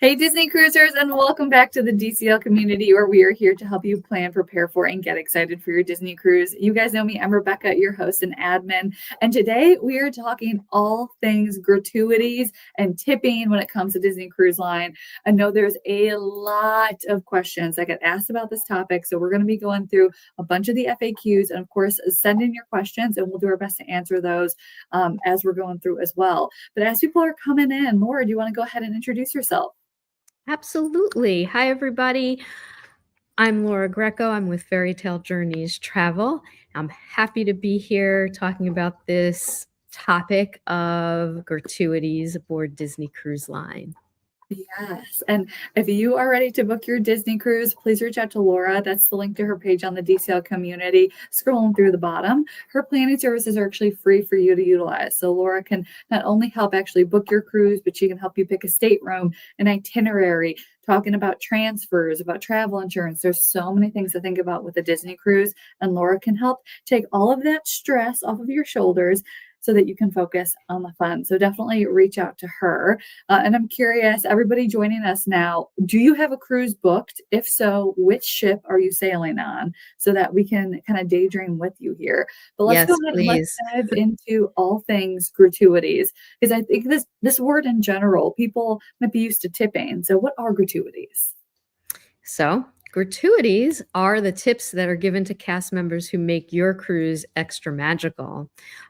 Hey, Disney cruisers, and welcome back to the DCL community, where we are here to help you plan, prepare for, and get excited for your Disney cruise. You guys know me. I'm Rebecca, your host and admin. And today we are talking all things gratuities and tipping when it comes to Disney Cruise Line. I know there's a lot of questions that get asked about this topic. So we're going to be going through a bunch of the FAQs, and of course, send in your questions and we'll do our best to answer those as we're going through as well. But as people are coming in, Laura, do you want to go ahead and introduce yourself? Absolutely. Hi, everybody. I'm Laura Greco. I'm with Fairy Tale Journeys Travel. I'm happy to be here talking about this topic of gratuities aboard Disney Cruise Line. Yes. And if you are ready to book your Disney cruise, please reach out to Laura. That's the link to her page on the DCL community. Scrolling through the bottom, her planning services are actually free for you to utilize. So Laura can not only help actually book your cruise, but she can help you pick a stateroom, an itinerary, talking about transfers, about travel insurance. There's so many things to think about with a Disney cruise, and Laura can help take all of that stress off of your shoulders so that you can focus on the fun. So definitely reach out to her. And I'm curious, everybody joining us now, do you have a cruise booked? If so, which ship are you sailing on so that we can kind of daydream with you here? But let's go ahead and let's dive into all things gratuities, because I think this word in general, people might be used to tipping. So what are gratuities? So gratuities are the tips that are given to cast members who make your cruise extra magical.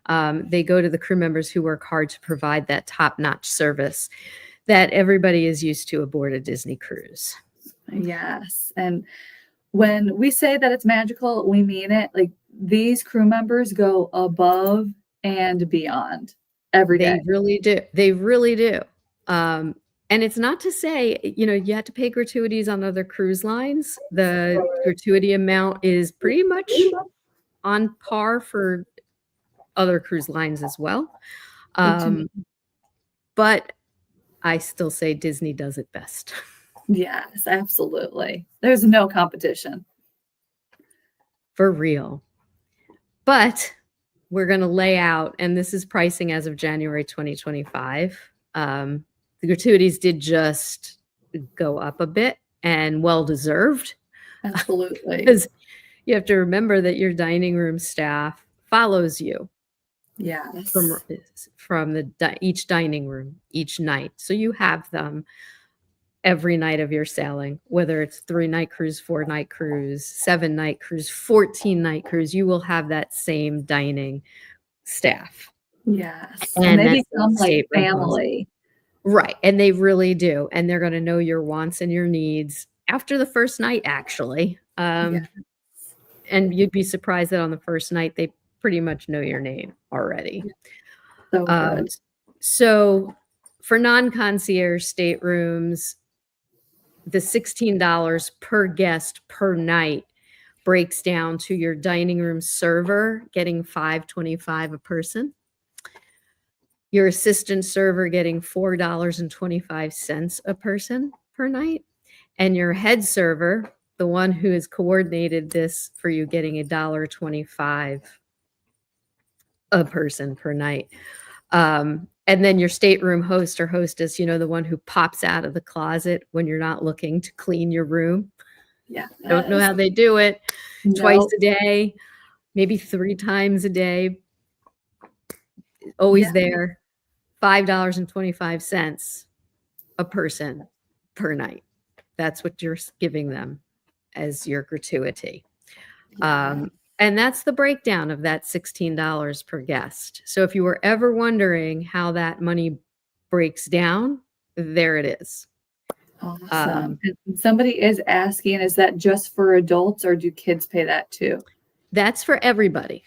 They go to the crew members who work hard to provide that top-notch service that everybody is used to aboard a Disney cruise. Yes. And when we say that it's magical, we mean it. Like, these crew members go above and beyond every day. They really do. They really do. And it's not to say, you have to pay gratuities on other cruise lines. The gratuity amount is pretty much on par for other cruise lines as well. But I still say Disney does it best. Yes, absolutely. There's no competition. For real. But we're going to lay out, and this is pricing as of January 2025. The gratuities did just go up a bit, and well-deserved. Absolutely. Because you have to remember that your dining room staff follows you. Yes. From each dining room each night. So you have them every night of your sailing, whether it's 3-night cruise, 4-night cruise, 7-night cruise, 14-night cruise, you will have that same dining staff. Yes. And they become like family. Right. And they really do. And they're going to know your wants and your needs after the first night, actually. Yes. And you'd be surprised that on the first night, they pretty much know your name already. So good. So for non-concierge staterooms, the $16 per guest per night breaks down to your dining room server getting $5.25 a person, your assistant server getting $4.25 a person per night, and your head server, the one who has coordinated this for you, getting $1.25 a person per night. And then your stateroom host or hostess, the one who pops out of the closet when you're not looking to clean your room. Yeah. Don't know how they do it. Twice a day, maybe 3 times a day. Always there. $5.25 a person per night. That's what you're giving them as your gratuity. And that's the breakdown of that $16 per guest. So if you were ever wondering how that money breaks down, there it is. Awesome. Somebody is asking, is that just for adults or do kids pay that too? That's for everybody.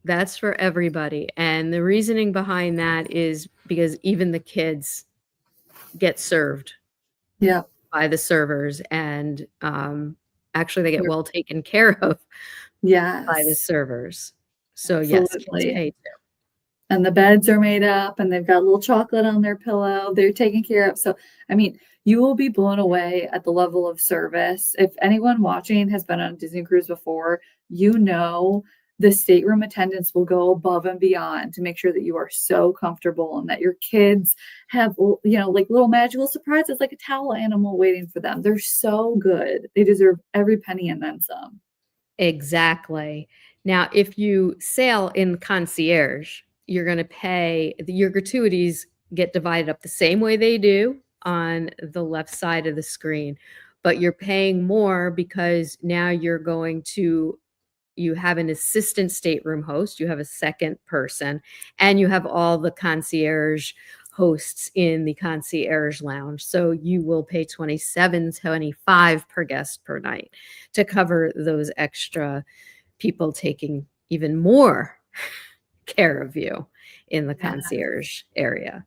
That's for everybody. And the reasoning behind that is because even the kids get served by the servers, and actually they get well taken care of by the servers. So yes, kids pay too. And the beds are made up and they've got a little chocolate on their pillow. They're taken care of. So, I mean, you will be blown away at the level of service. If anyone watching has been on a Disney cruise before, the stateroom attendants will go above and beyond to make sure that you are so comfortable and that your kids have, like little magical surprises, like a towel animal waiting for them. They're so good. They deserve every penny and then some. Exactly. Now, if you sail in concierge, you're going to pay, your gratuities get divided up the same way they do on the left side of the screen, but you're paying more because now you have an assistant stateroom host, you have a second person, and you have all the concierge hosts in the concierge lounge. So you will pay $27.25 per guest per night to cover those extra people taking even more care of you in the Yeah. concierge area.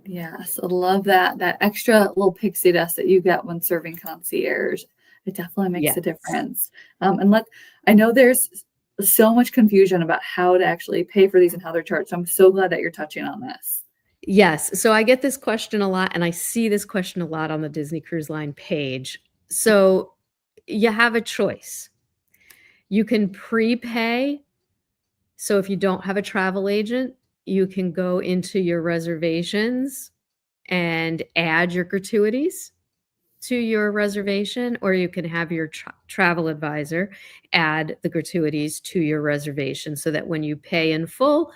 Yes, I love that extra little pixie dust that you get when serving concierge. It definitely makes a Yes. difference. I know there's so much confusion about how to actually pay for these and how they're charged. So I'm so glad that you're touching on this. Yes. So I get this question a lot, and I see this question a lot on the Disney Cruise Line page. So you have a choice. You can prepay. So if you don't have a travel agent, you can go into your reservations and add your gratuities to your reservation, or you can have your travel advisor add the gratuities to your reservation so that when you pay in full,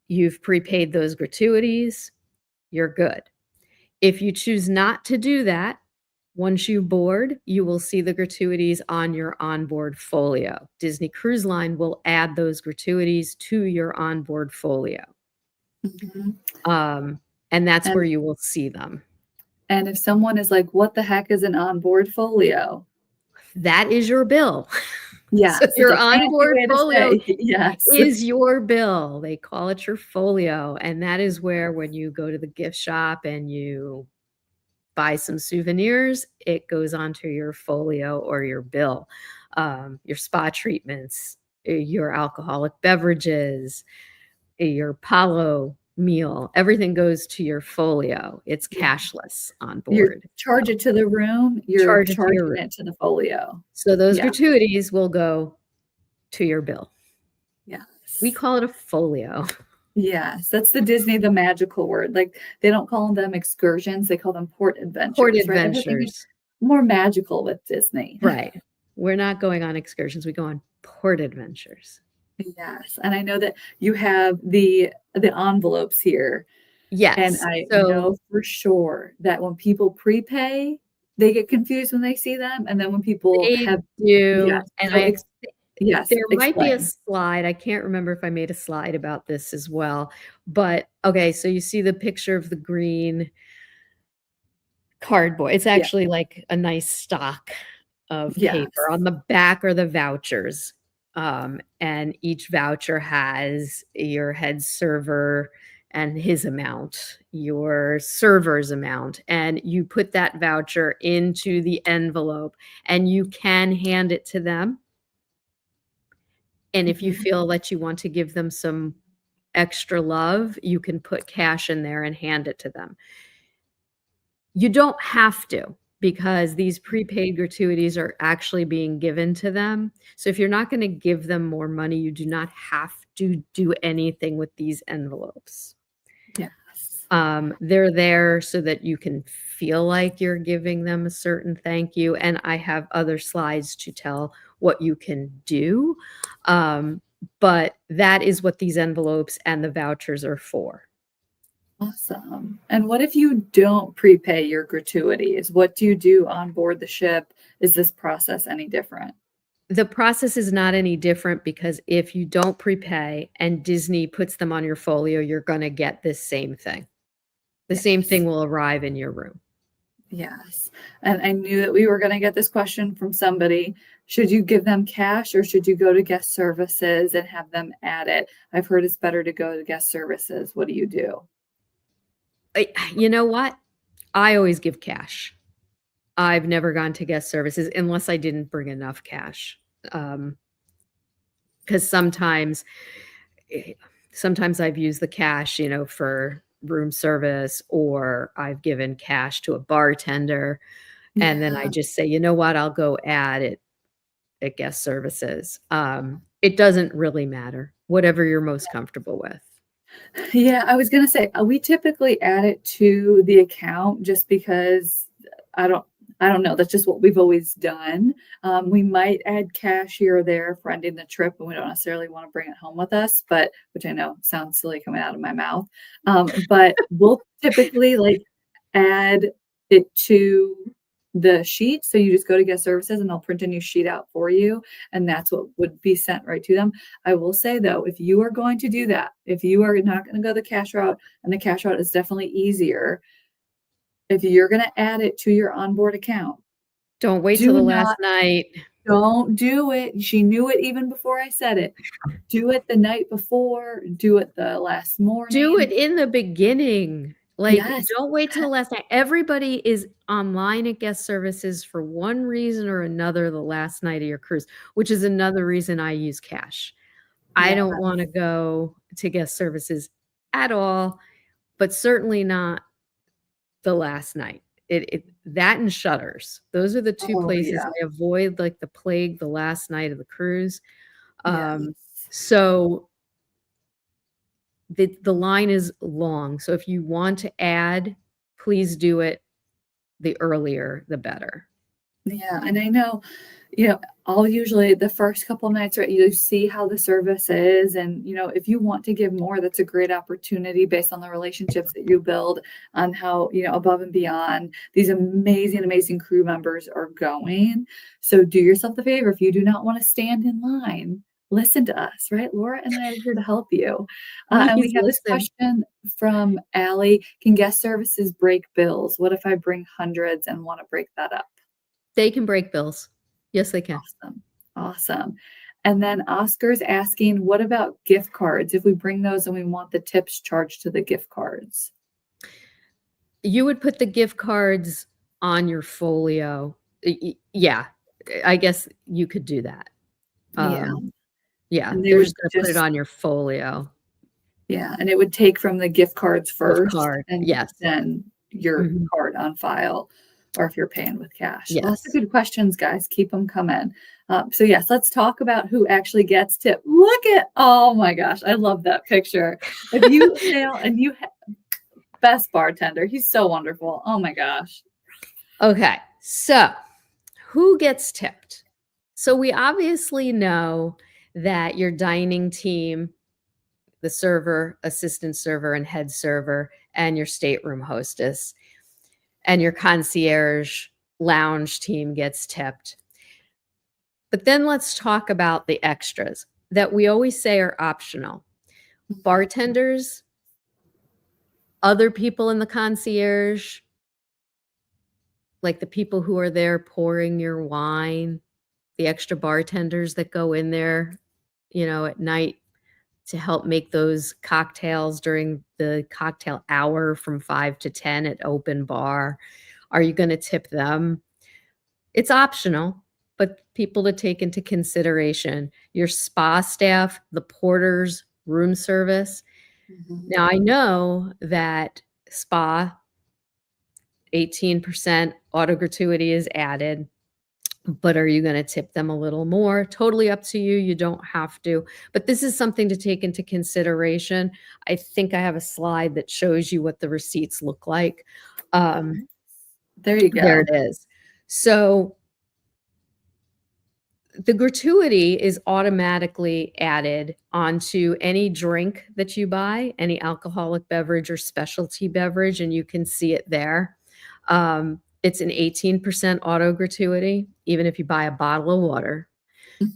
you've prepaid those gratuities, you're good. If you choose not to do that, once you board, you will see the gratuities on your onboard folio. Disney Cruise Line will add those gratuities to your onboard folio. Mhm. And that's And where you will see them. and if someone is like, what the heck is an onboard folio? That is your bill. Yes, So it's your a fancy onboard way to folio say yes. is your bill. They call it your folio. And that is where when you go to the gift shop and you buy some souvenirs, it goes onto your folio or your bill. Your spa treatments, your alcoholic beverages, your Palo meal, everything goes to your folio. It's Yeah. cashless on You board. charge it to the room, you're Charge it to your charging room. it to the folio. So those Yeah. gratuities will go to your bill. We Yes. call it a folio. Yes, that's the magical word. Like, they don't call them excursions, they call them port Port adventures, right? Everything is adventures. more magical with Disney. Right. We're not going on excursions. We go on port adventures. Yes, and I know that you have the envelopes here, and Yes. I So know for sure that when people prepay, they get confused when they see them, and then when people they have do. yes, And so yes, there might be a explain. slide. I can't remember if I made a slide about this as well. But okay, so you see the picture of the green cardboard. It's Yeah, actually like a nice stock of paper. yes. On the back are the vouchers. And each voucher has your head server and his amount, your server's amount, and you put that voucher into the envelope and you can hand it to them. And if you Mhm. feel that you want to give them some extra love, you can put cash in there and hand it to them. You don't have to because these prepaid gratuities are actually being given to them. So if you're not going to give them more money, you do not have to do anything with these envelopes. Yes. They're there so that you can feel like you're giving them a certain thank you. And I have other slides to tell what you can do. But that is what these envelopes and the vouchers are for. Awesome. And what if you don't prepay your gratuities? What do you do on board the ship? Is this process any different? The process is not any different because if you don't prepay and Disney puts them on your folio, you're going to get this same thing. The same Yes. thing will arrive in your room. Yes. And I knew that we were going to get this question from somebody. Should you give them cash or should you go to guest services and have them add it? I've heard it's better to go to guest services. What do you do? You know what? I always give cash. I've never gone to guest services unless I didn't bring enough cash. Because sometimes I've used the cash, for room service, or I've given cash to a bartender, and then I Yeah. just say, you know what, I'll go add it at guest services. It doesn't really matter, whatever you're most comfortable with. Yeah, I was gonna say, we typically add it to the account just because I don't I don't know, that's just what we've always done. We might add cash here or there for ending the trip, and we don't necessarily wanna bring it home with us, but which I know sounds silly coming out of my mouth. But we'll typically, like, add it to the sheet, so you just go to guest services, and they'll print a new sheet out for you, and that's what would be sent right to them. I will say though, if you are going to do that, if you are not going to go the cash route, and the cash route is definitely easier, if you're going to add it to your onboard account, Don't wait till do the last not, night. don't do it. She knew it even before I said it. Do it the night before, do it the last Do morning. it in the beginning. Like, Yes. don't wait till the last night. Everybody is online at guest services for one reason or another the last night of your cruise, which is another reason I use cash. I Yeah. don't wanna go to guest services at all, but certainly not the last night. It that and Shutters. Those are the 2 Oh, places yeah. I avoid like the plague the last night of the cruise. Yes. So the line is long. So if you want to add, please do it the earlier, the better. Yeah, and I know, I'll usually the first couple nights, right, you see how the service is, and, if you want to give more, that's a great opportunity based on the relationships that you build, on how, above and beyond these amazing, amazing crew members are going. So do yourself the favor, if you do not want to stand in line, listen to us, right? Laura and I are here to help you. And we Please have this listen. question from Allie. Can guest services break bills? What if I bring hundreds and want to break that up? They can break bills. Yes, they can. Awesome. Awesome. And then Oscar's asking, what about gift cards? If we bring those and we want the tips charged to the gift cards. You would put the gift cards on your folio. Yeah, I guess you could do that. Yeah. Yeah, And they they're would just gonna put it just, on your folio. yeah. And it would take from the gift cards Gift first card, and yes. then your Mhm. card on file, or if you're paying with cash. Lots of Yes. good questions, guys. Keep them coming. So, yes, let's talk about who actually gets tipped. Look at, oh my gosh, I love that picture. If you sail and best bartender, he's so wonderful. Oh my gosh. Okay, so who gets tipped? So we obviously know that your dining team, the server, assistant server, and head server, and your stateroom hostess, and your concierge lounge team gets tipped. But then let's talk about the extras that we always say are optional. Bartenders, other people in the concierge, like the people who are there pouring your wine, the extra bartenders that go in there, at night to help make those cocktails during the cocktail hour from 5 to 10 at open bar. Are you gonna tip them? It's optional, but people to take into consideration. Your spa staff, the porters, room service. Mhm. Now I know that spa, 18% auto gratuity is added. But are you gonna tip them a little more? Totally up to you, you don't have to, but this is something to take into consideration. I think I have a slide that shows you what the receipts look like. Um, There you there go. it is. So, the gratuity is automatically added onto any drink that you buy, any alcoholic beverage or specialty beverage, and you can see it there. It's an 18% auto gratuity, even if you buy a bottle of water.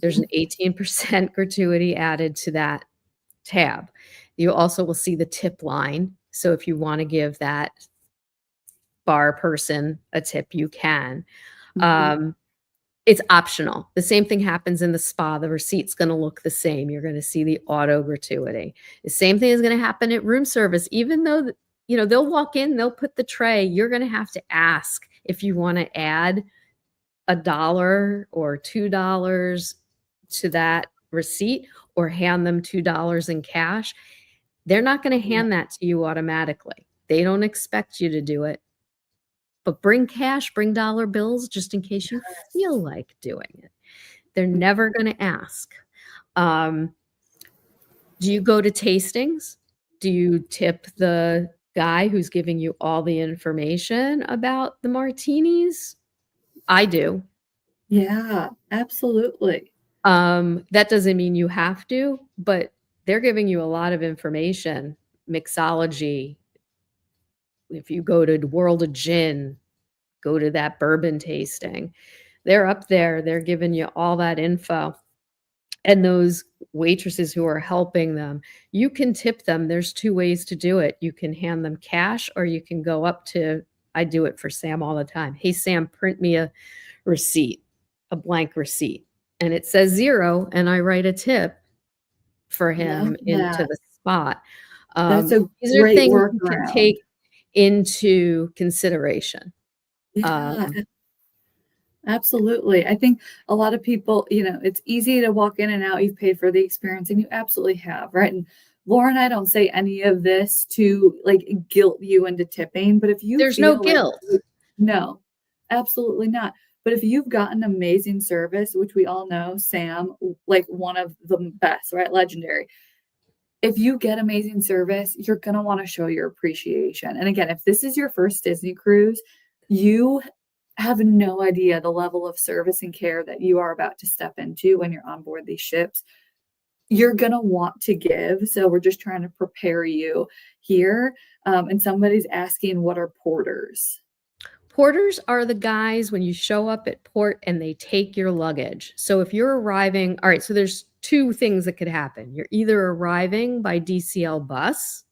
There's an Mhm. 18% gratuity added to that tab. You also will see the tip line. So if you want to give that bar person a tip, you can. Mhm. Um, it's optional. The same thing happens in the spa. The receipt's going to look the same. You're going to see the auto gratuity. The same thing is going to happen at room service. Even though, they'll walk in, they'll put the tray, you're going to have to ask if you want to add $1 or $2 to that receipt or hand them $2 in cash. They're not going to Yeah. hand that to you automatically. They don't expect you to do it. But bring cash, bring dollar bills just in case you feel like doing it. They're never going to ask. Um, do you go to tastings? Do you tip the guy who's giving you all the information about the martinis? I do. Yeah, absolutely. That doesn't mean you have to, but they're giving you a lot of information, mixology. If you go to World of Gin, go to that bourbon tasting. They're up there, they're giving you all that info. And those waitresses who are helping them, you can tip them. There's 2 ways to do it. You can hand them cash or you can go up to I do it for Sam all the time. "Hey, Sam, print me a receipt, a blank receipt." And it says 0, and I write a tip for Love him into that. the spot. That's a These are great things you can workaround. take into consideration. Yeah, Um, absolutely. I think a lot of people, it's easy to walk in and out. You've paid for the experience, and you absolutely have, right? And Laura and I don't say any of this to like guilt you into tipping, but if you there's no feel like, guilt. no, absolutely not. But if you've gotten amazing service, which we all know, Sam, like one of the best, right? Legendary. If you get amazing service, you're going to want to show your appreciation. And again, if this is your first Disney cruise, you have no idea the level of service and care that you are about to step into when you're on board these ships. You're going to want to give. So we're just trying to prepare you here. And somebody's asking, what are porters? Porters are the guys when you show up at port and they take your luggage. So if you're arriving, all right, so there's 2 things that could happen. You're either arriving by DCL bus,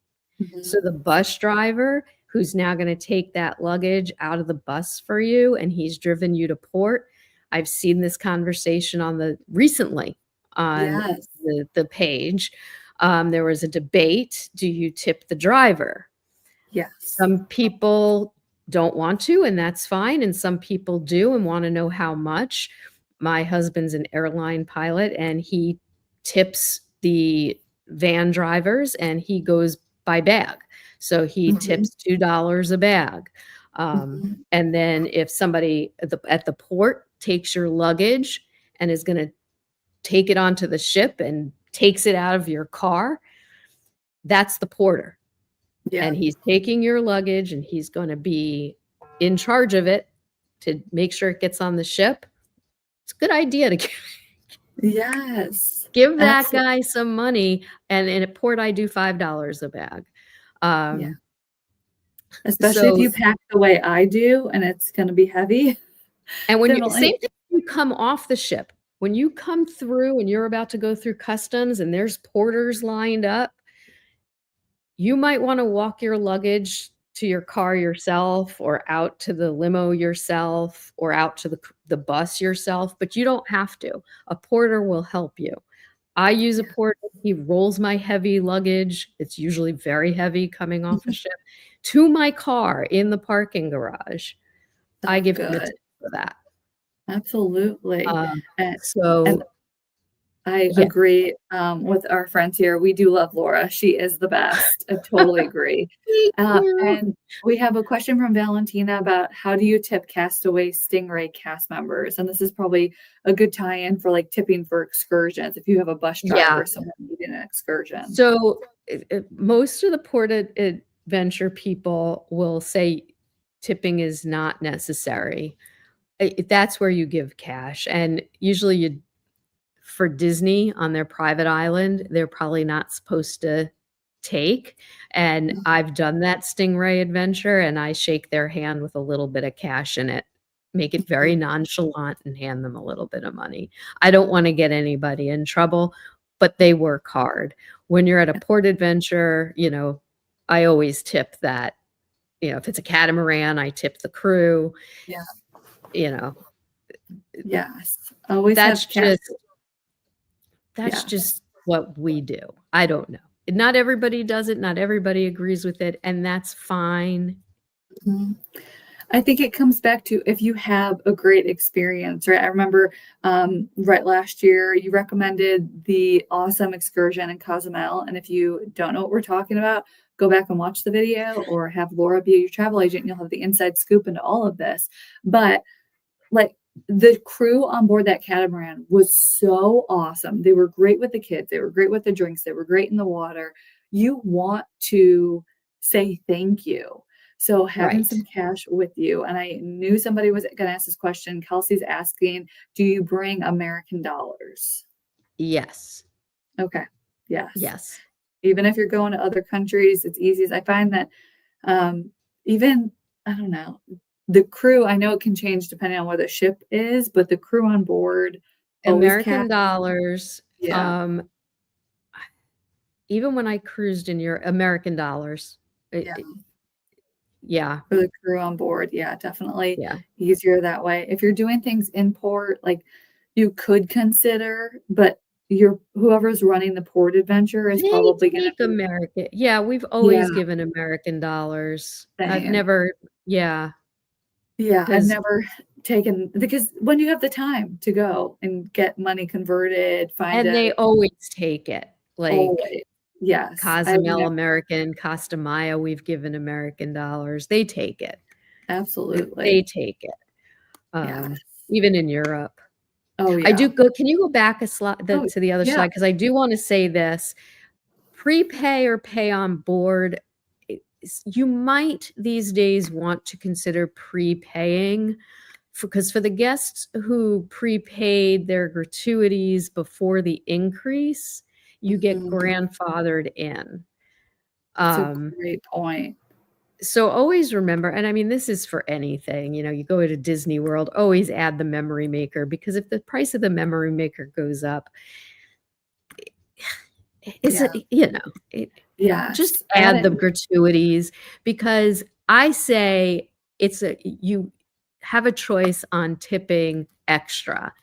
so Mhm. the bus driver who's now going to take that luggage out of the bus for you and he's driven you to port. I've seen this conversation recently on Yes. the page. There was a debate. Do you tip the driver? Yes. Some people don't want to, and that's fine. And some people do and want to know how much. My husband's an airline pilot and he tips the van drivers and he goes by bag. So he Mhm. tips $2 a bag. Mhm. And then if somebody at the port takes your luggage and is going to take it onto the ship and takes it out of your car, that's the porter Yeah. and he's taking your luggage and he's going to be in charge of it to make sure it gets on the ship. It's a good idea to Yes. give that Absolutely. guy some money. And at port, I do $5 a bag. Yeah. Um, Especially if so, you pack the way I do and it's going to be heavy, and when then you, like, same thing, when you come off the ship, when you come through and you're about to go through customs and there's porters lined up, you might want to walk your luggage to your car yourself or out to the limo yourself or out to the bus yourself, but you don't have to. A porter will help you. I use a yeah. porter. He rolls my heavy luggage. It's usually very heavy coming off a Mhm. ship to my car in the parking garage. I So give him a good. tip for that. Absolutely. Um, And and so I yeah. agree, with our friends here. We do love Laura. She is the best. I totally agree. Thank you. And we have a question from Valentina about how do you tip Castaway Stingray cast members? And this is probably a good tie-in for like tipping for excursions if you have a bus driver Yeah. or someone needing an excursion. So, most of the port adventure people will say tipping is not necessary. That's where you give cash, and usually you for Disney on their private island, they're probably not supposed to take, and Mhm. I've done that Stingray adventure, and I shake their hand with a little bit of cash in it, make it very nonchalant, and hand them a little bit of money. I don't wanna get anybody in trouble, but they work hard. When you're at a port adventure, I always tip that. If it's a catamaran, I tip the crew, Yeah. you know, Yes. Always that's have cash. just That's Yes. just what we do. I don't know. Not everybody does it, not everybody agrees with it, and that's fine. Mhm. I think it comes back to if you have a great experience, right? I remember right last year you recommended the awesome excursion in Cozumel. And if you don't know what we're talking about, go back and watch the video or have Laura be your travel agent and you'll have the inside scoop into all of this. But like the crew on board that catamaran was so awesome. They were great with the kids. They were great with the drinks. They were great in the water. You want to say thank you. So having Right. some cash with you, and I knew somebody was going to ask this question. Kelsey's asking, do you bring American dollars? Yes. Okay. Yes. Yes. Even if you're going to other countries, it's easy. I find that even, I don't know, the crew, I know it can change depending on where the ship is, but the crew on board always American dollars. yeah, Even when I cruised in your American dollars. yeah, Yeah. for the crew on board. Yeah, definitely Yeah. easier that way. If you're doing things in port, like you could consider, but your whoever's running the port adventure is They probably going to take be, American. Yeah, we've yeah, always given American dollars. I've same. never, yeah, Yeah, I've because never taken because when you have the time to go and get money converted, find and a they always take it. Like always. Yes, I've Cozumel never American, Costa Maya, we've given American dollars. They take it. They absolutely. take it. Yes. Even in Europe. Oh, I yeah. do go, can you go back a slide Oh, to the other yeah. slide? Because I do want to say this. Prepay or pay on board, you might these days want to consider prepaying because for the guests who prepaid their gratuities before the increase, you get Mhm. grandfathered in. That's a Um, great point. so always remember, and I mean, this is for anything, you go to Disney World, always add the memory maker because if the price of the memory maker goes up, it's Yeah. a, you know, it, just Yes. Add add it. the gratuities because I say you have a choice on tipping extra.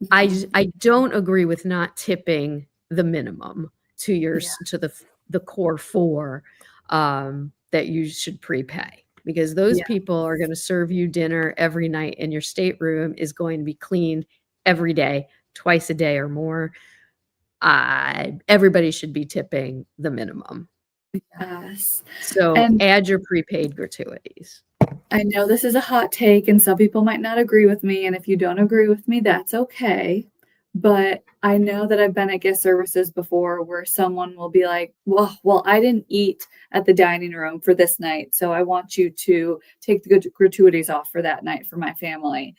Mhm. I don't agree with not tipping the minimum to Yeah. to the core four that you should prepay because those Yeah. people are going to serve you dinner every night and your stateroom is going to be cleaned every day, twice a day or more. Everybody should be tipping the minimum. Yes. So And add your prepaid gratuities. I know this is a hot take, and some people might not agree with me, and if you don't agree with me, that's okay. But I know that I've been at guest services before where someone will be like, well, I didn't eat at the dining room for this night, so I want you to take the gratuities off for that night for my family.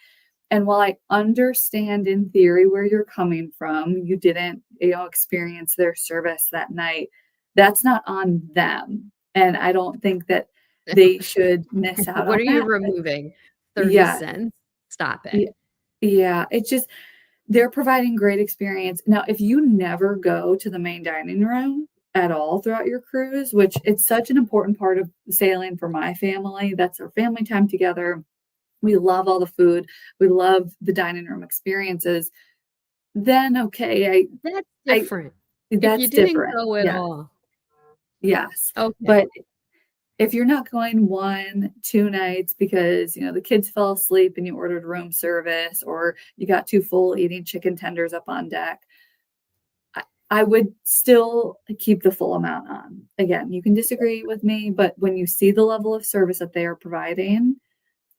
And while I understand in theory where you're coming from, you didn't, experience their service that night. That's not on them. And I don't think that they should miss out What on are you that. removing? 30 Yeah. cents? Stop it. Yeah. Yeah. It's just they're providing great experience. Now, if you never go to the main dining room at all throughout your cruise, which it's such an important part of sailing for my family, that's our family time together. We love all the food. We love the dining room experiences. Then okay, That's I different. If you that's didn't different. go at Yeah, all. yes. Okay. But if you're not going 1, 2 nights because, the kids fell asleep and you ordered room service or you got too full eating chicken tenders up on deck, I would still keep the full amount on. Again, you can disagree with me, but when you see the level of service that they are providing,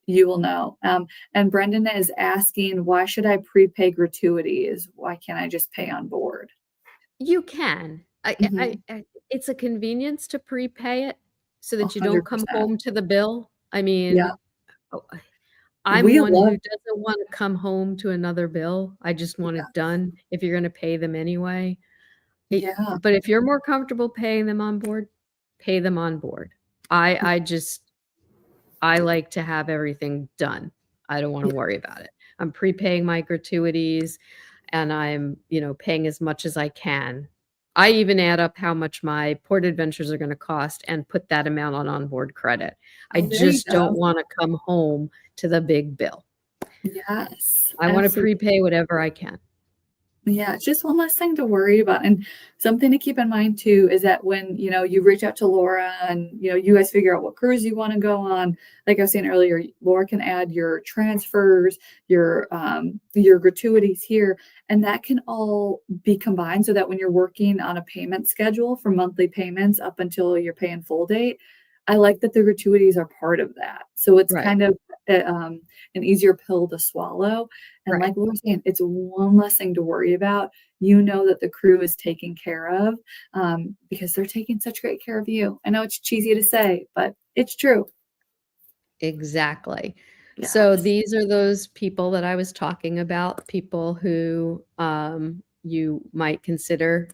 you will know. And Brendan is asking, why should I prepay gratuities? Why can't I just pay on board? You can. Mhm. It's a convenience to prepay it so that you don't come 100%. home to the bill. I Yeah. mean, oh, I'm We one who love doesn't want to come home to another bill. I just want yeah. it done if you're going to pay them anyway. Yeah. But if you're more comfortable paying them on board, pay them on board. I just I like to have everything done. I don't want to Yeah. worry about it. I'm prepaying my gratuities and I'm, paying as much as I can. I even add up how much my port adventures are going to cost and put that amount on onboard credit. I Oh, there you just don't go. want to come home to the big bill. Yes. I want to Absolutely. prepay whatever I can. Yeah, it's just one less thing to worry about. And something to keep in mind too is that when, you reach out to Laura and, you guys figure out what cruise you want to go on, like I was saying earlier, Laura can add your transfers, your gratuities here, and that can all be combined so that when you're working on a payment schedule for monthly payments up until your pay in full date, I like that the gratuities are part of that. So it's Right. kind of an easier pill to swallow. And Right. like we were saying, it's one less thing to worry about. You know that the crew is taken care of because they're taking such great care of you. I know it's cheesy to say, but it's true. Exactly. So Yes. these are those people that I was talking about, people who you might consider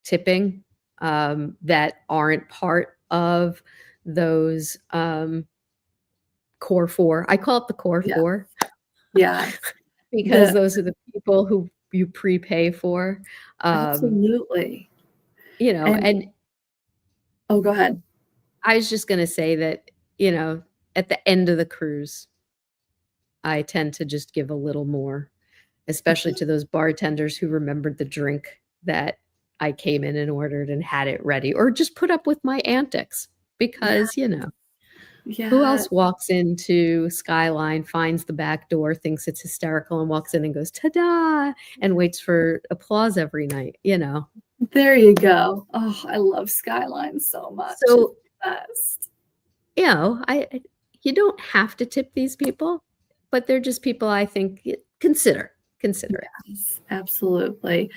tipping that aren't part of those core four. I call it the core Yeah. four Yes. because The those are the people who you prepay for. Um, Absolutely. you know, And and oh, go ahead. I was just going to say that, at the end of the cruise, I tend to just give a little more, especially to those bartenders who remembered the drink that I came in and ordered and had it ready, or just put up with my antics Yeah. because, who Yeah. else walks into Skyline, finds the back door, thinks it's hysterical, and walks in and goes, ta-da, and waits for applause every night? There you go. Oh, I love Skyline so much. It's So, the best. you don't have to tip these people, but they're just people I think consider it. Yes, absolutely.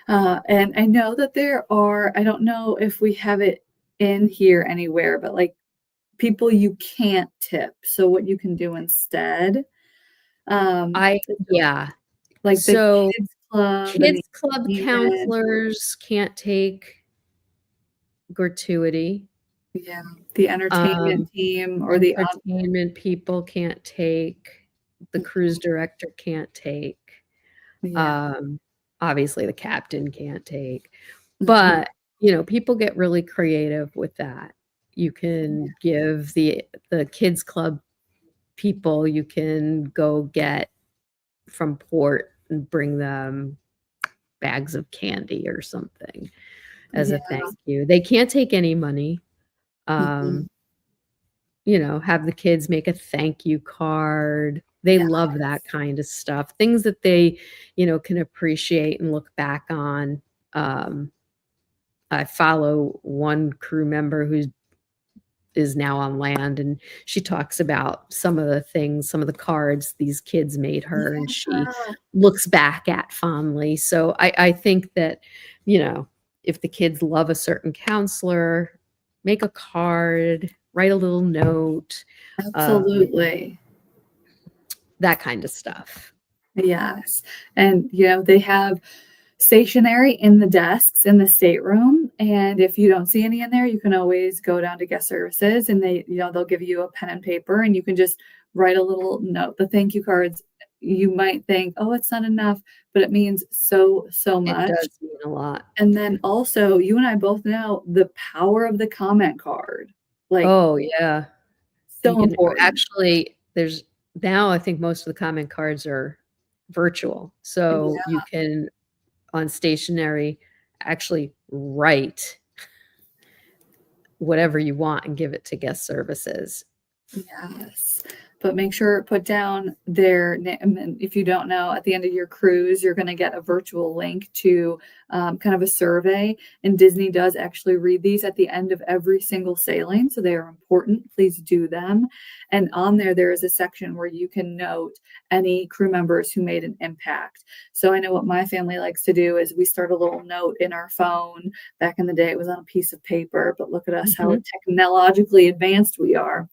And I know that there are, I don't know if we have it in here anywhere, but like people you can't tip. So what you can do instead, um, I yeah. like the So kids club and the kids club entertainment. counselors can't take gratuity. Yeah, the entertainment Um, team or the entertainment people can't take. The cruise director can't take. yeah. Um, obviously the captain can't take. Mhm. But, people get really creative with that. You can give the kids club people, you can go get from port and bring them bags of candy or something as Yeah. a thank you. They can't take any money. Mhm. Um, have the kids make a thank you card. They Yeah. love that kind of stuff. Things that they, can appreciate and look back on. Um, I follow one crew member who is now on land, and she talks about some of the things, some of the cards these kids made her, and she Yeah. looks back at fondly. So I think that, if the kids love a certain counselor, make a card, write a little note, um, Absolutely. that kind of stuff. Yes. And, they have stationery in the desks in the stateroom. And if you don't see any in there, you can always go down to guest services and they'll give you a pen and paper and you can just write a little note. The thank you cards, you might think, oh, it's not enough, but it means so, so It much. does mean a lot. And then also, you and I both know the power of the comment card. Like, Oh, yeah. You so can important. actually there's now I think most of the comment cards are virtual. So Yeah. you can on stationery actually write whatever you want and give it to guest services. Yes, but make sure put down their name. And if you don't know, at the end of your cruise, you're going to get a virtual link to kind of a survey. And Disney does actually read these at the end of every single sailing, so they are important. Please do them. And on there is a section where you can note any crew members who made an impact. So I know what my family likes to do is we start a little note in our phone. Back in the day, it was on a piece of paper, but look at us, how Mhm. technologically advanced we are.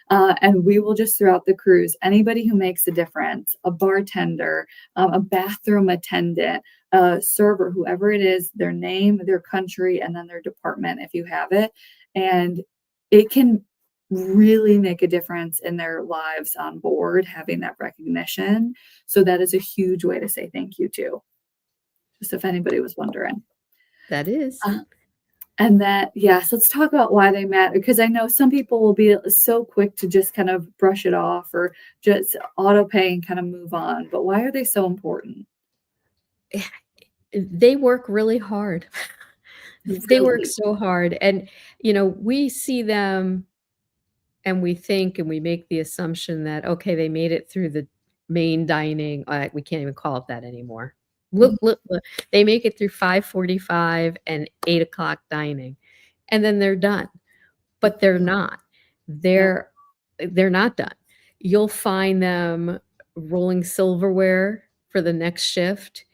And we will just throughout the cruise, anybody who makes a difference, a bartender, a bathroom attendant, a server, whoever it is, their name, their country, and then their department, if you have it. And it can really make a difference in their lives on board, having that recognition. So that is a huge way to say thank you too, just if anybody was wondering. That is. Uh, and that, yes, let's talk about why they matter. Because I know some people will be so quick to just kind of brush it off or just auto pay and kind of move on. But why are they so important? They work really hard. They work Really? so hard, and, we see them and we think and we make the assumption that, okay, they made it through the main dining, we can't even call it that anymore. Look, they make it through 5:45 and 8 o'clock dining, and then they're done, but they're Mhm. not. No. They're not done. You'll find them rolling silverware for the next shift.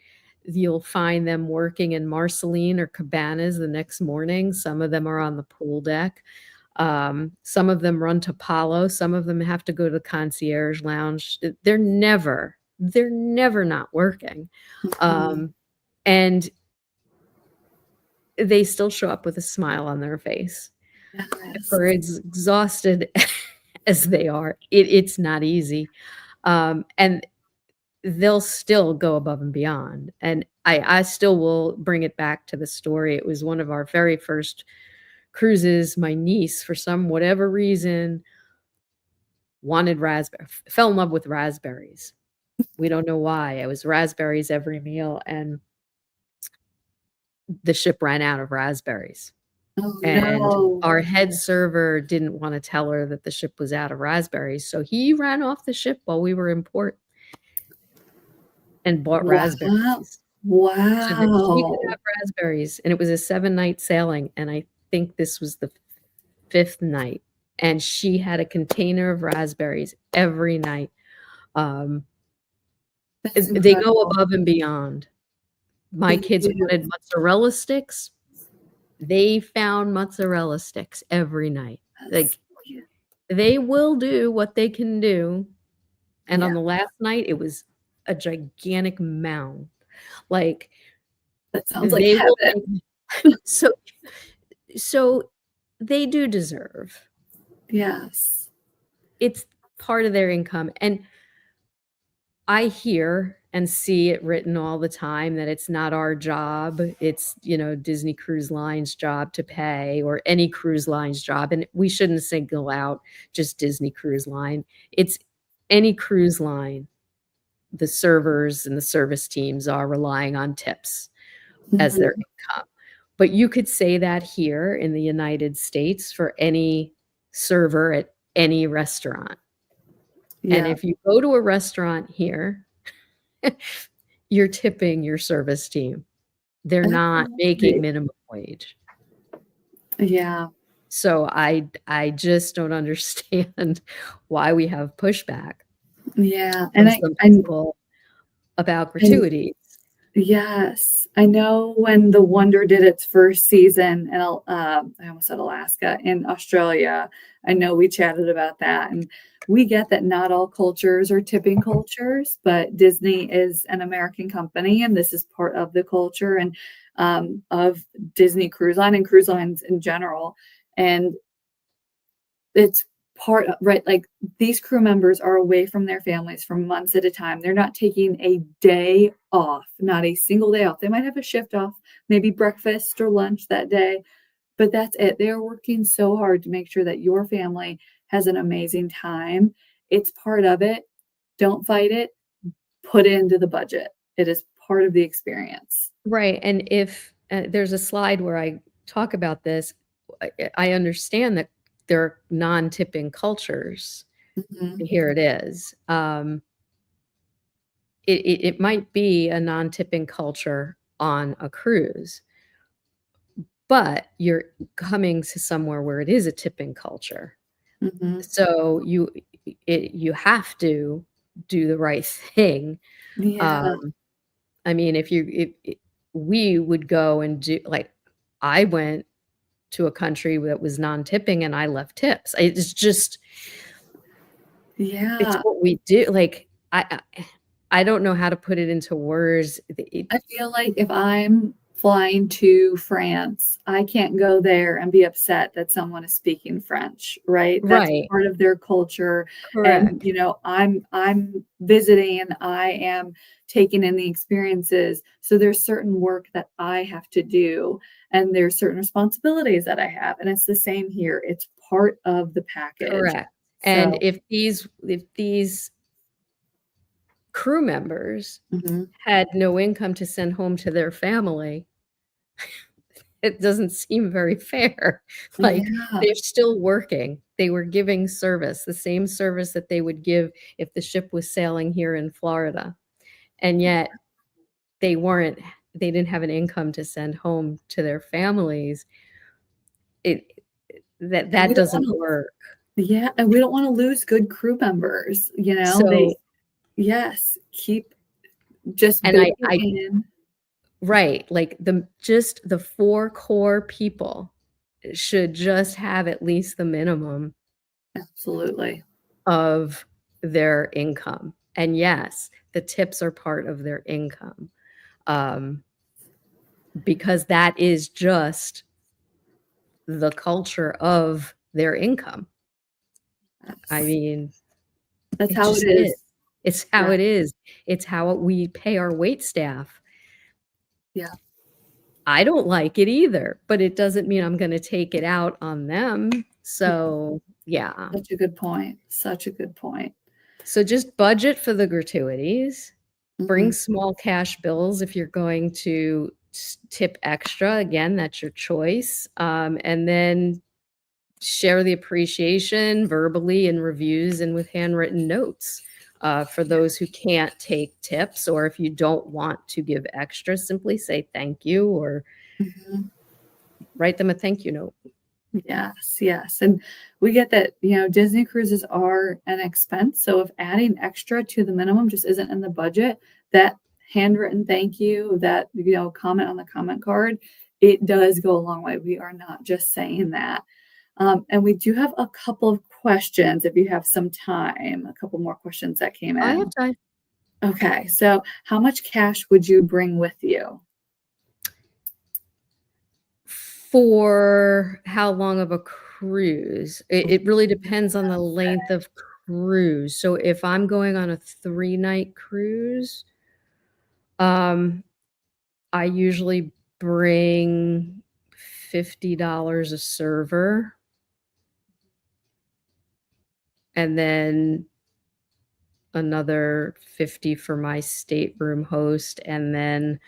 You'll find them working in Marceline or Cabanas the next morning. Some of them are on the pool deck. Some of them run to Palo. Some of them have to go to the concierge lounge. They're never not working. And they still show up with a smile on their face. Yes. For as exhausted as they are, it's not easy. And they'll still go above and beyond. And I still will bring it back to the story. It was one of our very first cruises. My niece, for some whatever reason, fell in love with raspberries. We don't know why. It was raspberries every meal, and the ship ran out of raspberries. Oh, And no. our head server didn't want to tell her that the ship was out of raspberries, so he ran off the ship while we were in port and bought raspberries. So that she could Wow. have raspberries, and it was a 7-night sailing, and I think this was the 5th night, and she had a container of raspberries every night. That's They go incredible. above and beyond. My They kids do. wanted mozzarella sticks. They found mozzarella sticks every night. Like, they will do what they can do, and on Yeah. the last night, it was a gigantic mound. Like, That sounds like they will heaven. so they do deserve. Yes. It's part of their income, and I hear and see it written all the time that it's not our job. It's, Disney Cruise Line's job to pay, or any cruise line's job. And we shouldn't single out just Disney Cruise Line. It's any cruise line. The servers and the service teams are relying on tips as their income. But you could say that here in the United States for any server at any restaurant. And Yeah. if you go to a restaurant here, you're tipping your service team. They're not making minimum wage. Yeah. So I just don't understand why we have pushback Yeah. from And some people about gratuities. yes, I know when the Wonder did its first season, and I almost said Alaska, in Australia. I know we chatted about that, and we get that not all cultures are tipping cultures, but Disney is an American company, and this is part of the culture and of Disney Cruise Line and cruise lines in general. And it's part of, right, like these crew members are away from their families for months at a time. They're not taking a day off, not a single day off. They might have a shift off, maybe breakfast or lunch that day, but that's it. They're working so hard to make sure that your family has an amazing time. It's part of it. Don't fight it. Put it into the budget. It is part of the experience. Right. And if there's a slide where I talk about this, I understand that there are non-tipping cultures. Mhm. Here it is. It might be a non-tipping culture on a cruise, but you're coming to somewhere where it is a tipping culture. Mhm. So you have to do the right thing. Yeah. I mean, if we would go and do, like, I went to a country that was non-tipping and I left tips. It's just, it's Yeah. what we do. Like, I don't know how to put it into words. I feel like if I'm flying to France, I can't go there and be upset that someone is speaking French, right? That's Right. part of their culture. And, Correct. I'm visiting and I am taking in the experiences. So there's certain work that I have to do and there's certain responsibilities that I have. And it's the same here. It's part of the package. Correct. And So if these crew members mhm. had no income to send home to their family, it doesn't seem very fair. Like, Yeah. they're still working. They were giving service, the same service that they would give if the ship was sailing here in Florida. And yet they didn't have an income to send home to their families. It And that we don't doesn't want to work. Yeah, and we don't want to lose good crew members. So, Yes, keep just and bake I it in. right, like the 4 core people should just have at least the minimum Absolutely. of their income. And yes, the tips are part of their income, um, because that is just the culture of their income. I Yes. mean, That's it how it just is. is. It's how Yeah. it is. It's how we pay our wait staff. Yeah. I don't like it either, but it doesn't mean I'm gonna take it out on them. Yeah. So, yeah. Such a good point. Such a good point. So just budget for the gratuities. Bring Mhm. small cash bills if you're going to tip extra. Again, that's your choice. And then share the appreciation verbally in reviews and with handwritten notes. For those who can't take tips, or if you don't want to give extra, simply say thank you or Mhm. write them a thank you note. Yes, yes. And we get that, Disney cruises are an expense. So if adding extra to the minimum just isn't in the budget, that handwritten thank you, that, comment on the comment card, it does go a long way. We are not just saying that. And we do have a couple of questions if you have some time, a couple more questions that came I have in. time. Okay. So how much cash would you bring with you? For how long of a cruise? It really depends on the length of cruise. So if I'm going on a 3-night cruise, um, I usually bring $50 a server, and then another 50 for my stateroom host, and then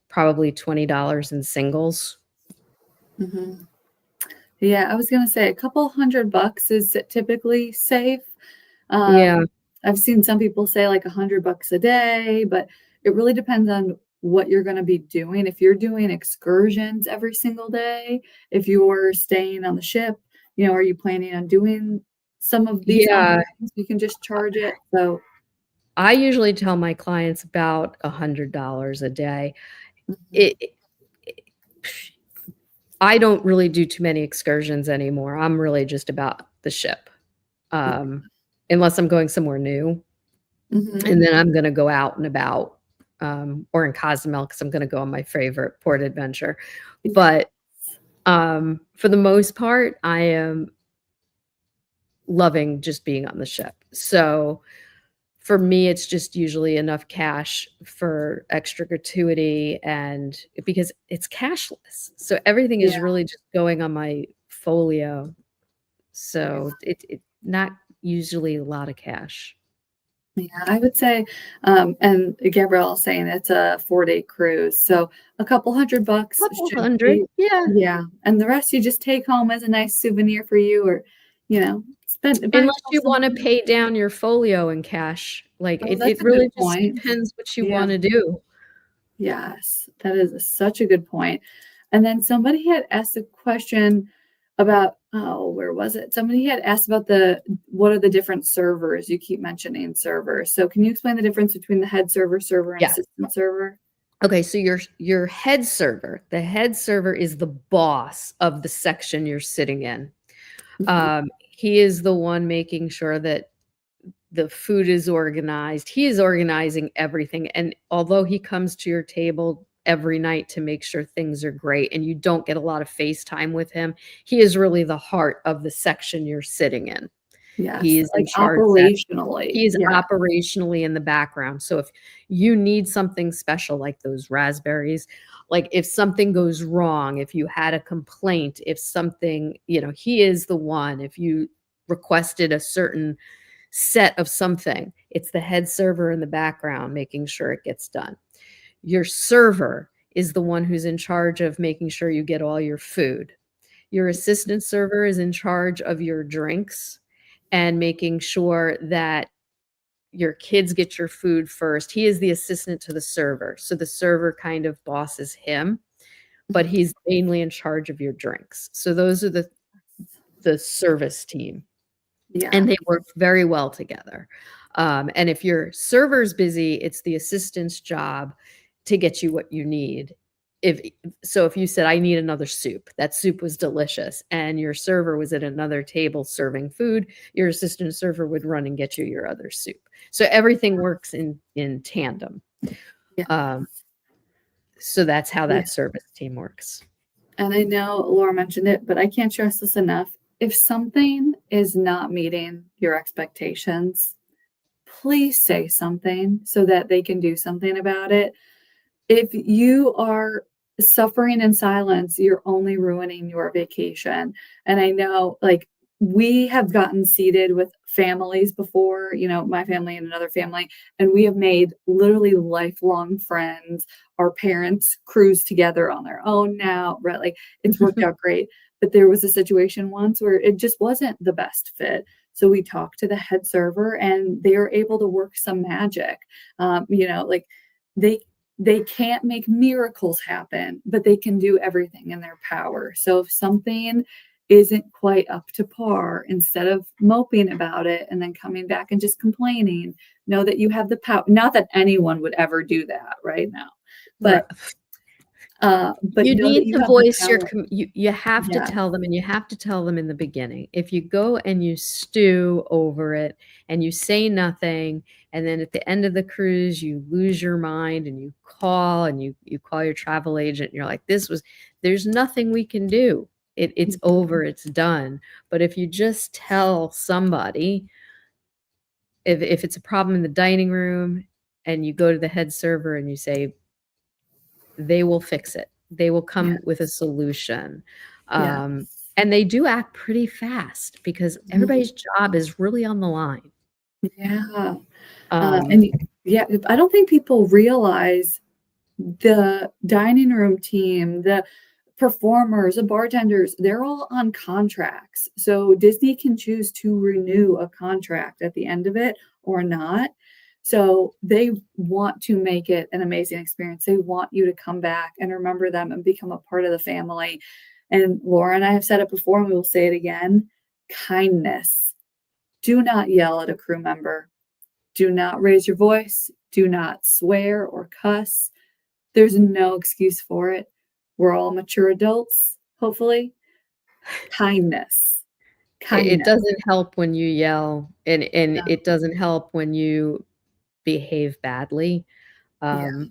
probably $20 in singles. Mhm. Yeah, I was gonna say a couple $100 is typically safe. Yeah. I've seen some people say like $100 a day, but it really depends on what you're gonna be doing. If you're doing excursions every single day, if you're staying on the ship, are you planning on doing some of these other Yeah. things? You can just charge it. So, I usually tell my clients about $100 a day. mhm, It I don't really do too many excursions anymore. I'm really just about the ship, yeah. um, unless I'm going somewhere new, Mhm. and then I'm gonna go out and about, or in Cozumel because 'cause I'm gonna go on my favorite port adventure. Yeah. But, for the most part, I am loving just being on the ship. So, for me, it's just usually enough cash for extra gratuity and because it's cashless. So everything Yeah. is really just going on my folio. Yeah. So it not usually a lot of cash. Yeah, I would say, and Gabrielle's saying it's a 4-day cruise, so a couple $100 Couple should hundred, be. yeah. Yeah, and the rest you just take home as a nice souvenir for you or, buy Unless yourself you wanna something. pay down your folio in cash. Like, Oh, it that's a good really just point. depends what you Yeah, wanna do. yes, that is such a good point. And then somebody had asked a question about, oh, where was it? Somebody had asked about what are the different servers? You keep mentioning servers. So can you explain the difference between the head server, and Yeah. assistant server? Okay, so your head server, the head server is the boss of the section you're sitting in. Mhm. He is the one making sure that the food is organized. He is organizing everything, and although he comes to your table every night to make sure things are great and you don't get a lot of face time with him, he is really the heart of the section you're sitting in. He Yes, is in like charge of that. operationally. He's Yeah. operationally in the background. So if you need something special like those raspberries, like if something goes wrong, if you had a complaint, if something, he is the one. If you requested a certain set of something, it's the head server in the background making sure it gets done. Your server is the one who's in charge of making sure you get all your food. Your assistant server is in charge of your drinks and making sure that your kids get your food first. He is the assistant to the server. So the server kind of bosses him, but Mhm. he's mainly in charge of your drinks. So those are the service team. Yeah. and they work very well together. And if your server's busy, it's the assistant's job to get you what you need. If you said, I need another soup, that soup was delicious, and your server was at another table serving food, your assistant server would run and get you your other soup. So everything works in tandem. Yeah. So that's how Yeah. that service team works. And I know Laura mentioned it, but I can't stress this enough. If something is not meeting your expectations, please say something so that they can do something about it. If you are suffering in silence, you're only ruining your vacation. And I know, like, we have gotten seated with families before, my family and another family, and we have made literally lifelong friends. Our parents cruise together on their own now, right? Like, it's worked out great. But there was a situation once where it just wasn't the best fit. So we talked to the head server and they were able to work some magic. Like, they can't make miracles happen, but they can do everything in their power. So if something isn't quite up to par, instead of moping about it and then coming back and just complaining, know that you have the power. Not that anyone would ever do that right now, but you know that need you to have the voice your power. you have to tell them, and you have to tell them in the beginning. If you go and you stew over it and you say nothing, and then at the end of the cruise you lose your mind and you call and you call your travel agent and you're like, there's nothing we can do. It's over, it's done. But if you just tell somebody, if it's a problem in the dining room and you go to the head server and you say, they will fix it. They will come with a solution. Yes. And they do act pretty fast because everybody's job is really on the line. Yeah. Um, I don't think people realize the dining room team, the performers, the bartenders, they're all on contracts. So Disney can choose to renew a contract at the end of it or not. So they want to make it an amazing experience. They want you to come back and remember them and become a part of the family. And Laura and I have said it before, and we will say it again: kindness. Do not yell at a crew member. Do not raise your voice. Do not swear or cuss. There's no excuse for it. We're all mature adults, hopefully. Kindness. it Kindness. doesn't help when you yell, and No. it doesn't help when you behave badly. You're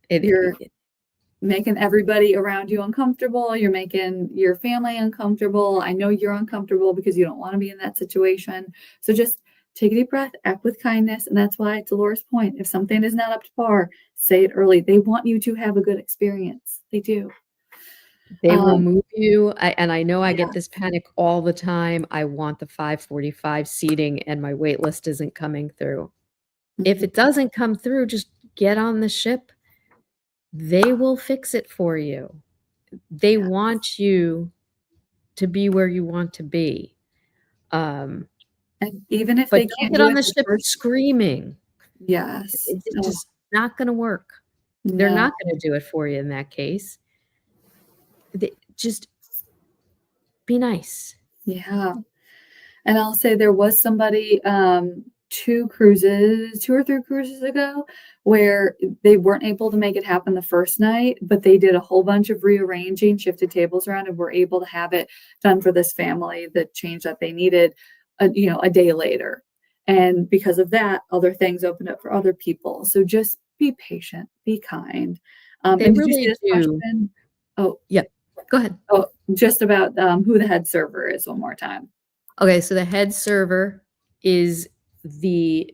It making everybody around you uncomfortable. You're making your family uncomfortable. I know you're uncomfortable because you don't want to be in that situation. So just take a deep breath, act with kindness. And that's why, to Laura's point, if something is not up to par, say it early. They want you to have a good experience. They do. They will move you. I know I Yeah. get this panic all the time. I want the 5:45 seating and my wait list isn't coming through. If it doesn't come through, just get on the ship. They will fix it for you. They want you to be where you want to be. And even if But they don't can't get do on it the the ship first, screaming. yes. It's Oh, just not going to work. They're no. not going to do it for you in that case. Just be nice. Yeah. And I'll say there was somebody 2 or 3 cruises ago where they weren't able to make it happen the first night, but they did a whole bunch of rearranging, shifted tables around, and were able to have it done for this family, the change that they needed, a day later. And because of that, other things opened up for other people. So just be patient, be kind. They And did you see really this do. question? Oh, Yeah. Go ahead. oh, just about who the head server is one more time. Okay, so the head server is the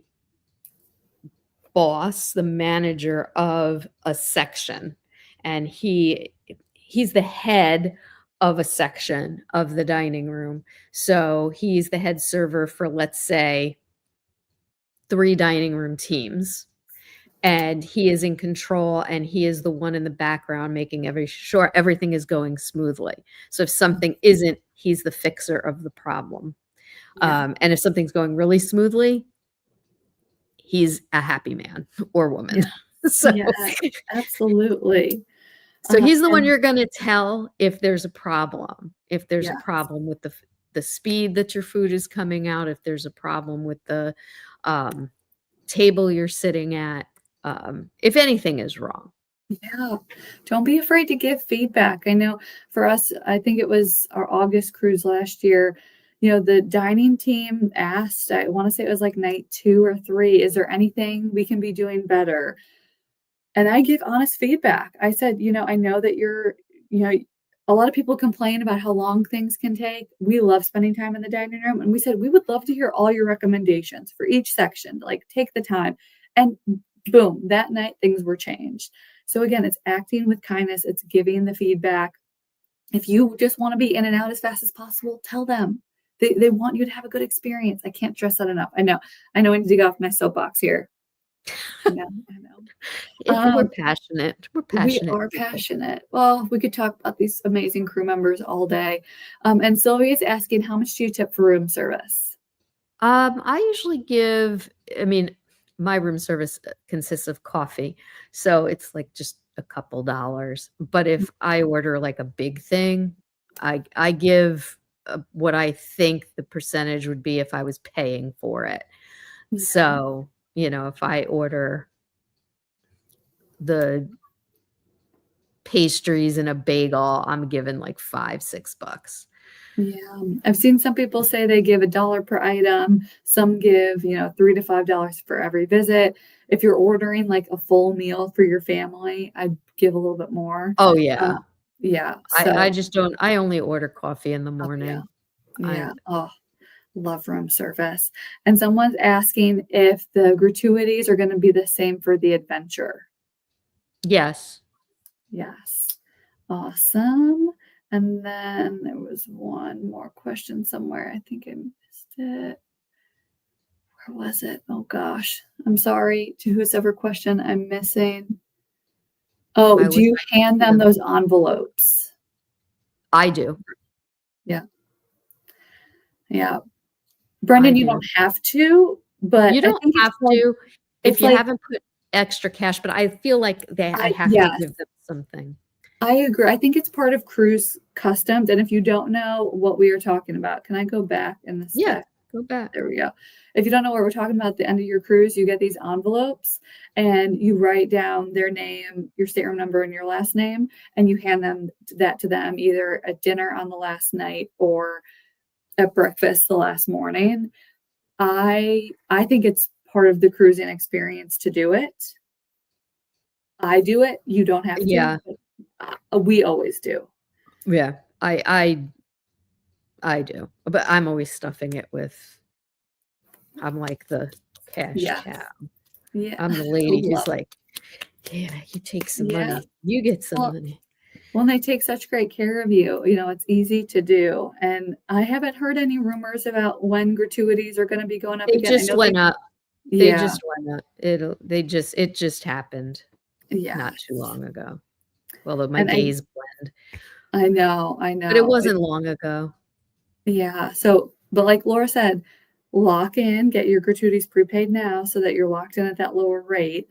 boss, the manager of a section, and he's the head of a section of the dining room. So he's the head server for, let's say, 3 dining room teams, and he is in control, and he is the one in the background making sure everything is going smoothly. So if something isn't, he's the fixer of the problem. Yeah. And if something's going really smoothly, he's a happy man or woman. So, Yeah, absolutely. so he's the one And you're going to tell if there's a problem, if there's a yeah, problem with the speed that your food is coming out, if there's a problem with the table you're sitting at, if anything is wrong. Yeah. Don't be afraid to give feedback. I know for us, I think it was our August cruise last year, the dining team asked, I want to say it was like night 2 or 3, is there anything we can be doing better? And I give honest feedback. I said, I know that a lot of people complain about how long things can take. We love spending time in the dining room. And we said, we would love to hear all your recommendations for each section. Like, take the time. And boom, that night things were changed. So again, it's acting with kindness. It's giving the feedback. If you just want to be in and out as fast as possible, tell them. They want you to have a good experience. I can't stress that enough. I know I need to get off my soapbox here. I know. We're passionate. We're passionate. We are passionate. Well, we could talk about these amazing crew members all day. And Sylvia's asking, how much do you tip for room service? I usually my room service consists of coffee, so it's like just a couple dollars. But if I order like a big thing, I give what I think the percentage would be if I was paying for it. Yeah. So, if I order the pastries and a bagel, I'm giving like $5-6. Yeah, I've seen some people say they give $1 per item. Some give, $3 to $5 for every visit. If you're ordering like a full meal for your family, I'd give a little bit more. Oh yeah. Yeah. I just don't. I only order coffee in the morning. Yeah. Love room service. And someone's asking if the gratuities are going to be the same for the adventure. Yes. Yes. Awesome. And then there was one more question somewhere. I think I missed it. Where was it? Oh gosh. I'm sorry to whoever question I'm missing. Oh, do you hand them those envelopes? I do. Yeah. Yeah. Brendan, you don't have to, but you don't have to if you haven't put extra cash, but I feel like I have to give them something. I agree. I think it's part of cruise customs. And if you don't know what we are talking about, can I go back in this? Yeah, go back. There we go. If you don't know what we're talking about at the end of your cruise, you get these envelopes and you write down their name, your stateroom number, and your last name, and you hand that to them either at dinner on the last night or at breakfast the last morning. I think it's part of the cruising experience to do it. I do it. You don't have to. Yeah. We always do. Yeah, I do, but I'm always stuffing it with. I'm like the cash cow. Yeah, I'm the lady who's like, yeah, you take some money, you get some money. Well, they take such great care of you. It's easy to do, and I haven't heard any rumors about when gratuities are going to be going up again. It just went up. They just went up. It just happened. Yeah, not too long ago. Although my days blend. I know. But it wasn't long ago. Yeah. So, but like Laura said, lock in, get your gratuities prepaid now so that you're locked in at that lower rate,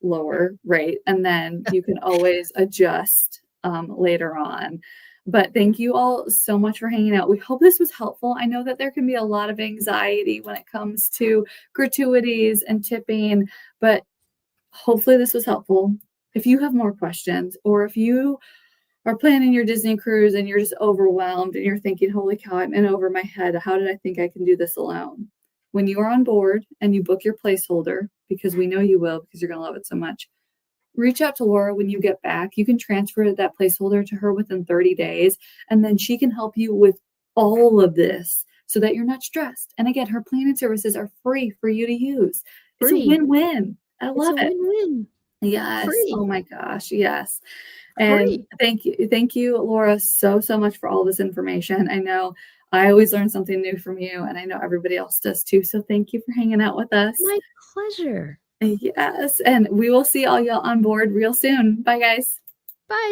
and then you can always adjust later on. But thank you all so much for hanging out. We hope this was helpful. I know that there can be a lot of anxiety when it comes to gratuities and tipping, but hopefully this was helpful. If you have more questions, or if you are planning your Disney cruise and you're just overwhelmed and you're thinking, holy cow, I'm in over my head. How did I think I can do this alone? When you are on board and you book your placeholder, because we know you will, because you're going to love it so much, reach out to Laura when you get back. You can transfer that placeholder to her within 30 days, and then she can help you with all of this so that you're not stressed. And again, her planning services are free for you to use. It's a win-win. I love it. Win-win. Yes. Free. Oh my gosh. Yes. And thank you, Laura, so much for all this information. I know I always learn something new from you, and I know everybody else does too. So thank you for hanging out with us. My pleasure. Yes. And we will see all y'all on board real soon. Bye, guys. Bye.